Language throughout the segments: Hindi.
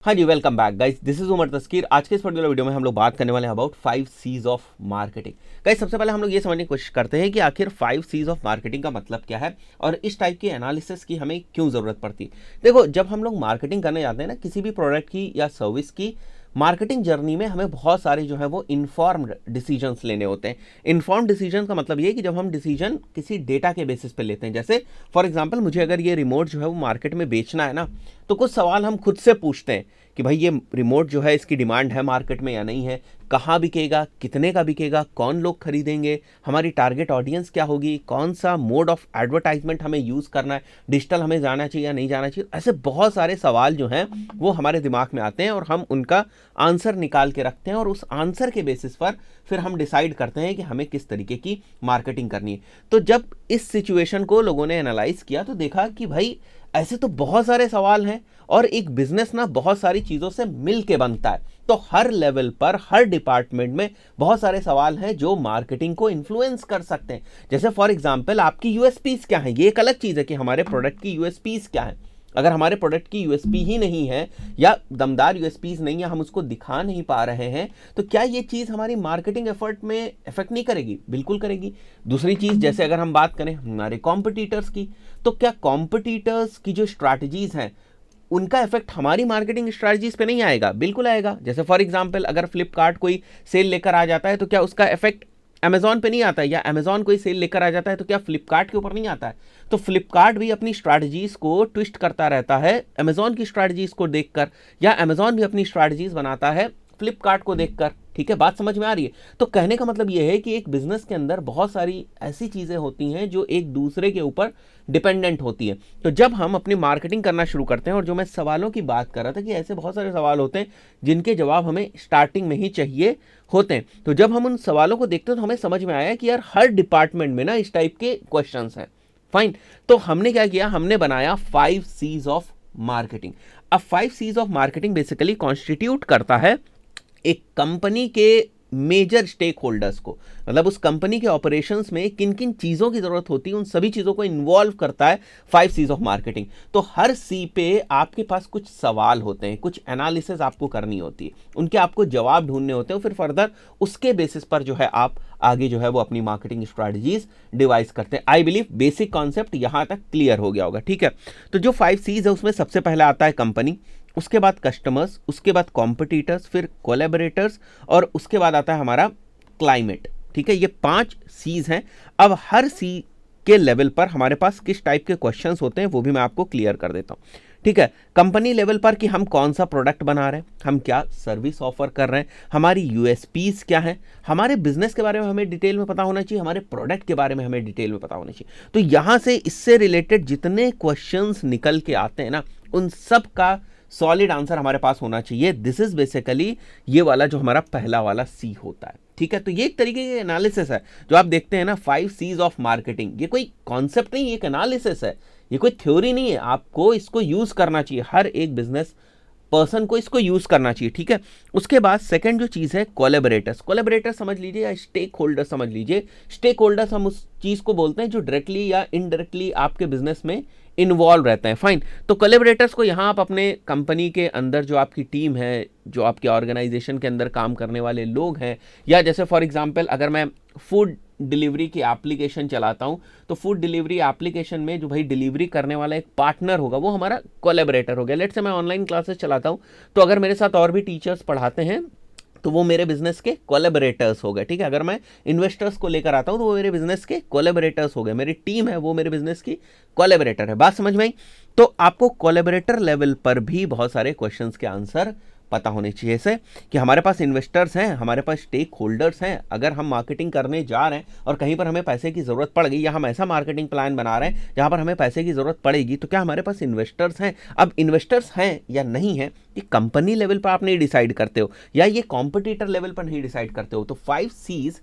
हाँ जी, welcome back guys. This is Umar Taskeer. आज के इस पर्टिकुलर वीडियो में हम लोग बात करने वाले हैं about 5 Cs of marketing. Guys, सबसे पहले हम लोग ये समझने की कोशिश करते हैं कि आखिर 5 सीज ऑफ मार्केटिंग का मतलब क्या है और इस टाइप की एनालिसिस की हमें क्यों ज़रूरत पड़ती है। देखो, जब हम लोग मार्केटिंग करने जाते हैं ना किसी भी प्रोडक्ट की या सर्विस की, मार्केटिंग जर्नी में हमें बहुत सारे जो है वो इन्फॉर्म्ड डिसीजंस लेने होते हैं। इन्फॉर्म्ड डिसीजन का मतलब ये है कि जब हम डिसीजन किसी डेटा के बेसिस पे लेते हैं, जैसे फॉर एग्जांपल मुझे अगर ये रिमोट जो है वो मार्केट में बेचना है ना, तो कुछ सवाल हम खुद से पूछते हैं कि भाई ये रिमोट जो है इसकी डिमांड है मार्केट में या नहीं है, कहाँ बिकेगा, कितने का बिकेगा, कौन लोग खरीदेंगे, हमारी टारगेट ऑडियंस क्या होगी, कौन सा मोड ऑफ एडवर्टाइजमेंट हमें यूज़ करना है, डिजिटल हमें जाना चाहिए या नहीं जाना चाहिए। ऐसे बहुत सारे सवाल जो हैं वो हमारे दिमाग में आते हैं और हम उनका आंसर निकाल के रखते हैं और उस आंसर के बेसिस पर फिर हम डिसाइड करते हैं कि हमें किस तरीके की मार्केटिंग करनी है। तो जब इस सिचुएशन को लोगों ने एनालाइज किया तो देखा कि भाई ऐसे तो बहुत सारे सवाल हैं और एक बिजनेस ना बहुत सारी चीज़ों से मिल के बनता है। तो हर लेवल पर, हर डिपार्टमेंट में बहुत सारे सवाल हैं जो मार्केटिंग को इन्फ्लुएंस कर सकते हैं। जैसे फॉर एग्जांपल आपकी यूएसपीज क्या है, ये एक अलग चीज़ है कि हमारे प्रोडक्ट की यूएसपीज क्या है। अगर हमारे प्रोडक्ट की यूएसपी ही नहीं है या दमदार यूएसपीज नहीं है, हम उसको दिखा नहीं पा रहे हैं, तो क्या ये चीज़ हमारी मार्केटिंग एफर्ट में इफेक्ट नहीं करेगी? बिल्कुल करेगी। दूसरी चीज़, जैसे अगर हम बात करें हमारे कॉम्पिटिटर्स की, तो क्या कॉम्पिटिटर्स की जो स्ट्रैटेजीज हैं उनका इफेक्ट हमारी मार्केटिंग स्ट्रैटेजीज पे नहीं आएगा? बिल्कुल आएगा। जैसे फॉर एग्जांपल अगर फ्लिपकार्ट कोई सेल लेकर आ जाता है तो क्या उसका इफेक्ट अमेजॉन पे नहीं आता है, या अमेजॉन कोई सेल लेकर आ जाता है तो क्या फ्लिपकार्ट के ऊपर नहीं आता है? तो फ्लिपकार्ट भी अपनी स्ट्रैटेजीज को ट्विस्ट करता रहता है अमेजॉन की स्ट्रैटेजीज को देखकर, या अमेजॉन भी अपनी स्ट्रैटेजीज बनाता है फ्लिपकार्ट को देखकर। ठीक है, बात समझ में आ रही है? तो कहने का मतलब यह है कि एक बिजनेस के अंदर बहुत सारी ऐसी चीजें होती हैं जो एक दूसरे के ऊपर डिपेंडेंट होती है। तो जब हम अपनी मार्केटिंग करना शुरू करते हैं, और जो मैं सवालों की बात कर रहा था कि ऐसे बहुत सारे सवाल होते हैं जिनके जवाब हमें स्टार्टिंग में ही चाहिए होते हैं, तो जब हम उन सवालों को देखते हैं तो हमें समझ में आया कि यार हर डिपार्टमेंट में ना इस टाइप के क्वेश्चंस हैं। फाइन, तो हमने क्या किया, हमने बनाया 5 सीज ऑफ मार्केटिंग। अब 5 Cs of marketing basically constitute करता है एक कंपनी के मेजर स्टेक होल्डर्स को, मतलब उस कंपनी के ऑपरेशंस में किन किन चीज़ों की ज़रूरत होती है उन सभी चीज़ों को इन्वॉल्व करता है 5 सीज ऑफ मार्केटिंग। तो हर सी पे आपके पास कुछ सवाल होते हैं, कुछ एनालिसिस आपको करनी होती है, उनके आपको जवाब ढूंढने होते हैं, फिर फर्दर उसके बेसिस पर जो है आप आगे जो है वो अपनी मार्केटिंग स्ट्रैटेजीज डिवाइस करते हैं। आई बिलीव बेसिक कॉन्सेप्ट यहाँ तक क्लियर हो गया होगा। ठीक है, तो जो 5 सीज है उसमें सबसे पहले आता है कंपनी, उसके बाद कस्टमर्स, उसके बाद कॉम्पिटिटर्स, फिर कोलैबोरेटर्स, और उसके बाद आता है हमारा क्लाइमेट। ठीक है, ये 5 सीज हैं। अब हर सी के लेवल पर हमारे पास किस टाइप के क्वेश्चंस होते हैं वो भी मैं आपको क्लियर कर देता हूँ। ठीक है, कंपनी लेवल पर कि हम कौन सा प्रोडक्ट बना रहे हैं, हम क्या सर्विस ऑफर कर रहे हैं, हमारी यूएसपीज क्या है, हमारे बिजनेस के बारे में हमें डिटेल में पता होना चाहिए, हमारे प्रोडक्ट के बारे में हमें डिटेल में पता होना चाहिए। तो यहाँ से इससे रिलेटेड जितने क्वेश्चंस निकल के आते हैं ना, उन सब का सॉलिड आंसर हमारे पास होना चाहिए। दिस इज बेसिकली ये वाला जो हमारा पहला वाला सी होता है। ठीक है, तो ये एक तरीके की एनालिसिस है जो आप देखते हैं ना 5 सीज ऑफ मार्केटिंग। ये कोई कॉन्सेप्ट नहीं, एक एनालिसिस है, ये कोई थ्योरी नहीं है। आपको इसको यूज करना चाहिए, हर एक बिजनेस पर्सन को इसको यूज करना चाहिए। ठीक है, उसके बाद सेकंड जो चीज है कोलैबोरेटर्स। कोलैबोरेटर समझ लीजिए या स्टेक होल्डर समझ लीजिए। स्टेक होल्डर्स हम उस चीज को बोलते हैं जो डायरेक्टली या इनडायरेक्टली आपके बिजनेस में इन्वॉल्व रहते हैं। फाइन, तो कोलैबोरेटर्स को यहाँ आप अपने कंपनी के अंदर जो आपकी टीम है, जो आपके ऑर्गेनाइजेशन के अंदर काम करने वाले लोग हैं, या जैसे फॉर एग्जांपल अगर मैं फूड डिलीवरी की एप्लीकेशन चलाता हूं, तो फूड डिलीवरी एप्लीकेशन में जो भाई डिलीवरी करने वाला एक पार्टनर होगा वो हमारा कोलैबोरेटर हो गया। लेट्स से मैं ऑनलाइन क्लासेस चलाता हूं, तो अगर मेरे साथ और भी टीचर्स पढ़ाते हैं तो वो मेरे बिजनेस के कोलैबोरेटर्स हो गए। ठीक है, अगर मैं इन्वेस्टर्स को लेकर आता हूं तो वो मेरे बिजनेस के कोलैबोरेटर्स हो गए। मेरी टीम है वो मेरे बिजनेस की कोलैबोरेटर है। बात समझ में आई? तो आपको कोलैबोरेटर लेवल पर भी बहुत सारे क्वेश्चंस के आंसर पता होने चाहिए, ऐसे कि हमारे पास इन्वेस्टर्स हैं, हमारे पास स्टेक होल्डर्स हैं। अगर हम मार्केटिंग करने जा रहे हैं और कहीं पर हमें पैसे की ज़रूरत पड़ गई, या हम ऐसा मार्केटिंग प्लान बना रहे हैं जहां पर हमें पैसे की ज़रूरत पड़ेगी, तो क्या हमारे पास इन्वेस्टर्स हैं? अब इन्वेस्टर्स हैं या नहीं है ये कंपनी लेवल पर आप नहीं डिसाइड करते हो, या ये कॉम्पिटिटर लेवल पर नहीं डिसाइड करते हो। तो 5 सीज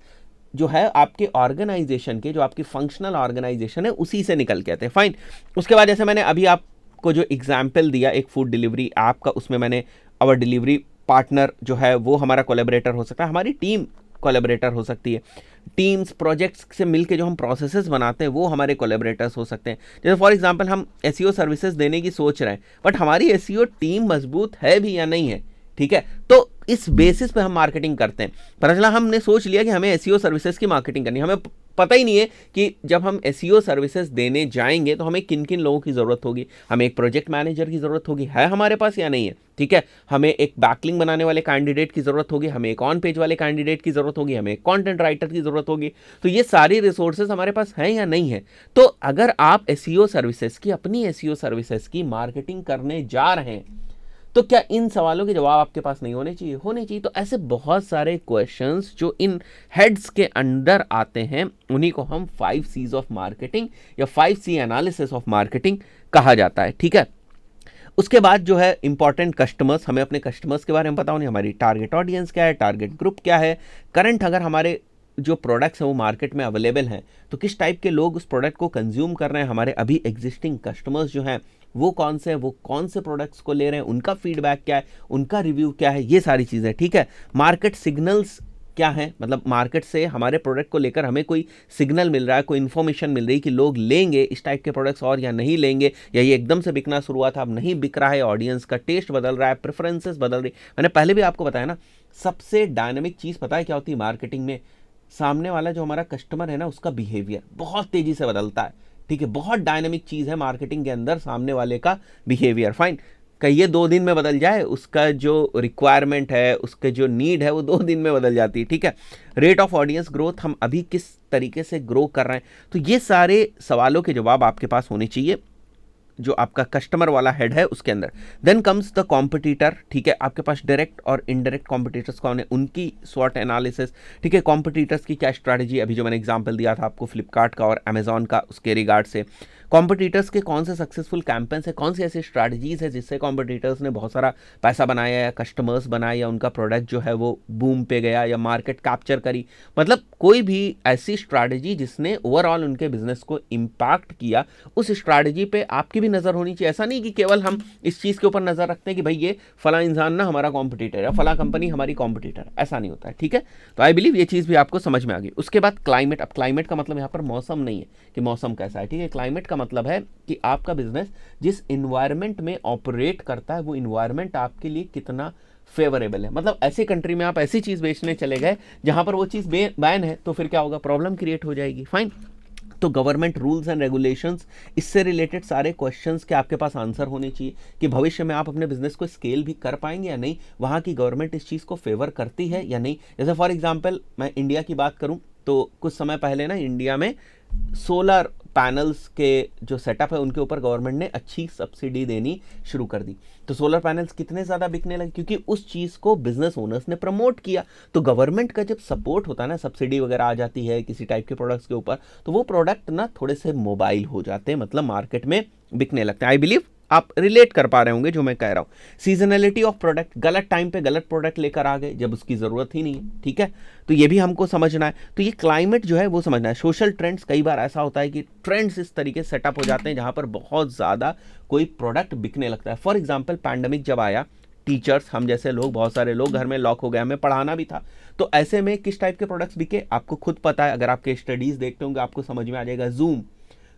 जो है आपके ऑर्गेनाइजेशन के, जो आपकी फंक्शनल ऑर्गेनाइजेशन है, उसी से निकल के आते हैं। फाइन, उसके बाद जैसे मैंने अभी आपको जो एग्जाम्पल दिया एक फूड डिलीवरी ऐप का, उसमें मैंने आवर डिलीवरी पार्टनर जो है वो हमारा कोलैबोरेटर हो सकता है, हमारी टीम कोलैबोरेटर हो सकती है, टीम्स प्रोजेक्ट्स से मिलके जो हम प्रोसेसेस बनाते हैं वो हमारे कोलैबोरेटर्स हो सकते हैं। जैसे फॉर एग्जांपल हम एसईओ सर्विसेज देने की सोच रहे हैं, बट हमारी एसईओ टीम मजबूत है भी या नहीं है, ठीक है, तो इस बेसिस पे हम मार्केटिंग करते हैं। पर चला हमने सोच लिया कि हमें एसईओ सर्विसेज की मार्केटिंग करनी है, हमें पता ही नहीं है कि जब हम एसईओ सर्विसेज देने जाएंगे तो हमें किन किन लोगों की ज़रूरत होगी। हमें एक प्रोजेक्ट मैनेजर की ज़रूरत होगी, है हमारे पास या नहीं है, ठीक है, हमें एक बैकलिंक बनाने वाले कैंडिडेट की ज़रूरत होगी, हमें एक ऑन पेज वाले कैंडिडेट की ज़रूरत होगी, हमें एक कंटेंट राइटर की ज़रूरत होगी। तो ये सारी रिसोर्सेज हमारे पास हैं या नहीं है। तो अगर आप एसईओ सर्विसेज की, अपनी एसईओ सर्विसेज की मार्केटिंग करने जा रहे हैं, तो क्या इन सवालों के जवाब आपके पास नहीं होने चाहिए? होने चाहिए। तो ऐसे बहुत सारे क्वेश्चंस जो इन हेड्स के अंदर आते हैं, उन्हीं को हम 5 C's ऑफ मार्केटिंग या 5C एनालिसिस ऑफ मार्केटिंग कहा जाता है, ठीक है। उसके बाद जो है इंपॉर्टेंट कस्टमर्स, हमें अपने कस्टमर्स के बारे में पता होनी, हमारी टारगेट ऑडियंस क्या है, टारगेट ग्रुप क्या है, करंट अगर हमारे जो प्रोडक्ट्स हैं वो मार्केट में अवेलेबल हैं तो किस टाइप के लोग उस प्रोडक्ट को कंज्यूम कर रहे हैं, हमारे अभी एग्जिस्टिंग कस्टमर्स जो हैं वो कौन से हैं, वो कौन से प्रोडक्ट्स को ले रहे हैं, उनका फीडबैक क्या है, उनका रिव्यू क्या है, ये सारी चीज़ें, ठीक है। मार्केट सिग्नल्स क्या है, मतलब मार्केट से हमारे प्रोडक्ट को लेकर हमें कोई सिग्नल मिल रहा है, कोई इन्फॉर्मेशन मिल रही है कि लोग लेंगे इस टाइप के प्रोडक्ट्स और या नहीं लेंगे, या ये एकदम से बिकना शुरू हुआ था अब नहीं बिक रहा है, ऑडियंस का टेस्ट बदल रहा है, प्रेफरेंसेस बदल रही। मैंने पहले भी आपको बताया ना, सबसे डायनामिक चीज़ पता है क्या होती है मार्केटिंग में? सामने वाला जो हमारा कस्टमर है ना, उसका बिहेवियर बहुत तेजी से बदलता है, ठीक है। बहुत डायनामिक चीज़ है मार्केटिंग के अंदर सामने वाले का बिहेवियर। फाइन, कहिए 2 दिन में बदल जाए, उसका जो रिक्वायरमेंट है, उसके जो नीड है वो 2 दिन में बदल जाती है, ठीक है। रेट ऑफ ऑडियंस ग्रोथ, हम अभी किस तरीके से ग्रो कर रहे हैं, तो ये सारे सवालों के जवाब आपके पास होने चाहिए जो आपका कस्टमर वाला हेड है उसके अंदर। देन कम्स द कॉम्पिटिटर, ठीक है, आपके पास डायरेक्ट और इनडायरेक्ट कॉम्पिटिटर्स कौन है, उनकी स्वॉट एनालिसिस, ठीक है, कॉम्पिटिटर्स की क्या स्ट्रैटेजी, अभी जो मैंने एग्जांपल दिया था आपको फ्लिपकार्ट का और अमेजॉन का, उसके रिगार्ड से कॉम्पिटिटर्स के कौन से सक्सेसफुल कैंपेन्स है, कौन सी ऐसी स्ट्रैटेजीज है जिससे कॉम्पिटिटर्स ने बहुत सारा पैसा बनाया या कस्टमर्स बनाए या उनका प्रोडक्ट जो है वो बूम पे गया या मार्केट कैप्चर करी, मतलब कोई भी ऐसी स्ट्रैटेजी जिसने ओवरऑल उनके बिजनेस को इम्पैक्ट किया, उस स्ट्रैटेजी पे आपकी भी नज़र होनी चाहिए। ऐसा नहीं कि केवल हम इस चीज़ के ऊपर नज़र रखते हैं कि भाई ये फला इंसान ना हमारा कॉम्पिटिटर है, फला कंपनी हमारी कॉम्पिटिटर, ऐसा नहीं होता है, ठीक है। तो आई बिलीव ये चीज़ भी आपको समझ में आ गई। उसके बाद क्लाइमेट, अब क्लाइमेट का मतलब यहाँ पर मौसम नहीं है कि मौसम कैसा है, ठीक है, क्लाइमेट का मतलब है कि आपका बिजनेस जिस इन्वायरमेंट में ऑपरेट करता है वो इन्वायरमेंट आपके लिए कितना फेवरेबल है। मतलब ऐसी कंट्री में आप ऐसी चीज़ बेचने चले गए जहां पर वो चीज़ बैन है, तो फिर क्या होगा, प्रॉब्लम क्रिएट हो जाएगी। फाइन, तो गवर्नमेंट रूल्स एंड रेगुलेशंस, इससे रिलेटेड सारे क्वेश्चंस के आपके पास आंसर होने चाहिए कि भविष्य में आप अपने बिजनेस को स्केल भी कर पाएंगे या नहीं, वहाँ की गवर्नमेंट इस चीज़ को फेवर करती है या नहीं। जैसे फॉर एग्जांपल मैं इंडिया की बात करूँ तो कुछ समय पहले ना इंडिया में सोलर पैनल्स के जो सेटअप है उनके ऊपर गवर्नमेंट ने अच्छी सब्सिडी देनी शुरू कर दी। तो सोलर पैनल्स कितने ज़्यादा बिकने लगे, क्योंकि उस चीज़ को बिजनेस ओनर्स ने प्रमोट किया। तो गवर्नमेंट का जब सपोर्ट होता है ना, सब्सिडी वगैरह आ जाती है किसी टाइप के प्रोडक्ट्स के ऊपर, तो वो प्रोडक्ट ना थोड़े से मोबाइल हो जाते हैं, मतलब मार्केट में बिकने लगते हैं। आई बिलीव आप रिलेट कर पा रहे होंगे जो मैं कह रहा हूँ। सीजनलिटी ऑफ प्रोडक्ट, गलत टाइम पे गलत प्रोडक्ट लेकर आ गए जब उसकी ज़रूरत ही नहीं है, ठीक है, तो ये भी हमको समझना है। तो ये क्लाइमेट जो है वो समझना है। सोशल ट्रेंड्स, कई बार ऐसा होता है कि ट्रेंड्स इस तरीके से सेटअप हो जाते हैं जहाँ पर बहुत ज़्यादा कोई प्रोडक्ट बिकने लगता है। फॉर एग्जाम्पल पैंडेमिक जब आया, टीचर्स, हम जैसे लोग, बहुत सारे लोग घर में लॉक हो गए, हमें पढ़ाना भी था, तो ऐसे में किस टाइप के प्रोडक्ट्स बिके आपको खुद पता है। अगर आपके स्टडीज़ देखते होंगे आपको समझ में आ जाएगा।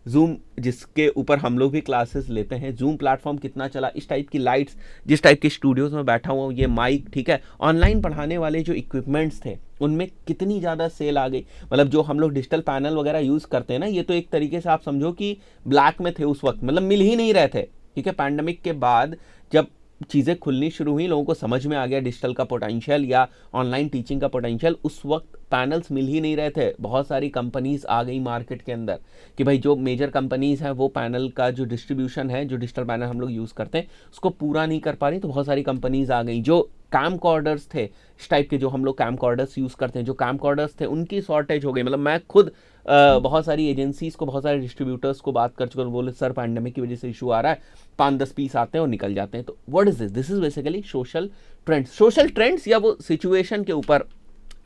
जूम जिसके ऊपर हम लोग भी क्लासेस लेते हैं, जूम प्लेटफॉर्म कितना चला, इस टाइप की लाइट्स, जिस टाइप के स्टूडियोज़ में बैठा हुआ हूँ, ये माइक, ठीक है, ऑनलाइन पढ़ाने वाले जो इक्विपमेंट्स थे उनमें कितनी ज़्यादा सेल आ गई। मतलब जो हम लोग डिजिटल पैनल वगैरह यूज़ करते हैं ना, ये तो एक तरीके से आप समझो कि ब्लैक में थे उस वक्त, मतलब मिल ही नहीं रहे थे, ठीक है। पैंडेमिक के बाद जब चीज़ें खुलनी शुरू हुई, लोगों को समझ में आ गया डिजिटल का पोटेंशियल या ऑनलाइन टीचिंग का पोटेंशियल, उस वक्त पैनल्स मिल ही नहीं रहे थे। बहुत सारी कंपनीज आ गई मार्केट के अंदर कि भाई जो मेजर कंपनीज हैं वो पैनल का जो डिस्ट्रीब्यूशन है, जो डिजिटल पैनल हम लोग यूज़ करते हैं उसको पूरा नहीं कर पा रही, तो बहुत सारी कंपनीज आ गई। जो कैमकॉर्डर्स थे, इस टाइप के जो हम लोग कैमकॉर्डर्स यूज़ करते हैं, जो कैमकॉर्डर्स थे उनकी शॉर्टेज हो गई। मतलब मैं खुद बहुत सारी एजेंसीज को, बहुत सारे डिस्ट्रीब्यूटर्स को बात कर चुका हूँ, बोले सर पैंडेमिक की वजह से इशू आ रहा है, 5-10 पीस आते हैं और निकल जाते हैं। तो what is this? This is basically social trends. Social trends या वो सिचुएशन के ऊपर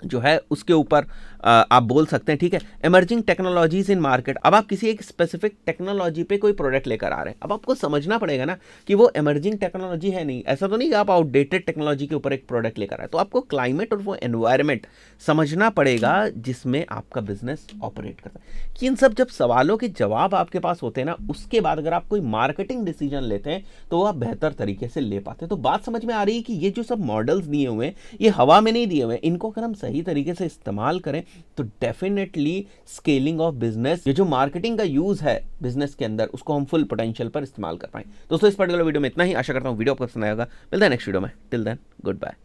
जो है उसके ऊपर आप बोल सकते हैं, ठीक है। इमर्जिंग टेक्नोलॉजीज इन मार्केट, अब आप किसी एक स्पेसिफिक टेक्नोलॉजी पे कोई प्रोडक्ट लेकर आ रहे हैं, अब आपको समझना पड़ेगा ना कि वो इमर्जिंग टेक्नोलॉजी है, नहीं ऐसा तो नहीं कि आप आउटडेटेड टेक्नोलॉजी के ऊपर एक प्रोडक्ट लेकर आए, तो आपको क्लाइमेट और वो एनवायरमेंट समझना पड़ेगा जिसमें आपका बिजनेस ऑपरेट करता है। कि इन सब जब सवालों के जवाब आपके पास होते हैं ना, उसके बाद अगर आप कोई मार्केटिंग डिसीजन लेते हैं तो वो आप बेहतर तरीके से ले पाते हैं। तो बात समझ में आ रही है कि ये जो सब मॉडल्स दिए हुए हैं ये हवा में नहीं दिए हुए हैं, इनको अगर हम सही तरीके से इस्तेमाल करें तो डेफिनेटली स्केलिंग ऑफ बिजनेस, ये जो मार्केटिंग का यूज है बिजनेस के अंदर, उसको हम फुल पोटेंशियल पर इस्तेमाल कर पाएं। दोस्तों इस पर्टिकुलर वीडियो में इतना ही, आशा करता हूं वीडियो आपको पसंद आएगा। मिलता है नेक्स्ट वीडियो में, टिल देन गुड बाय।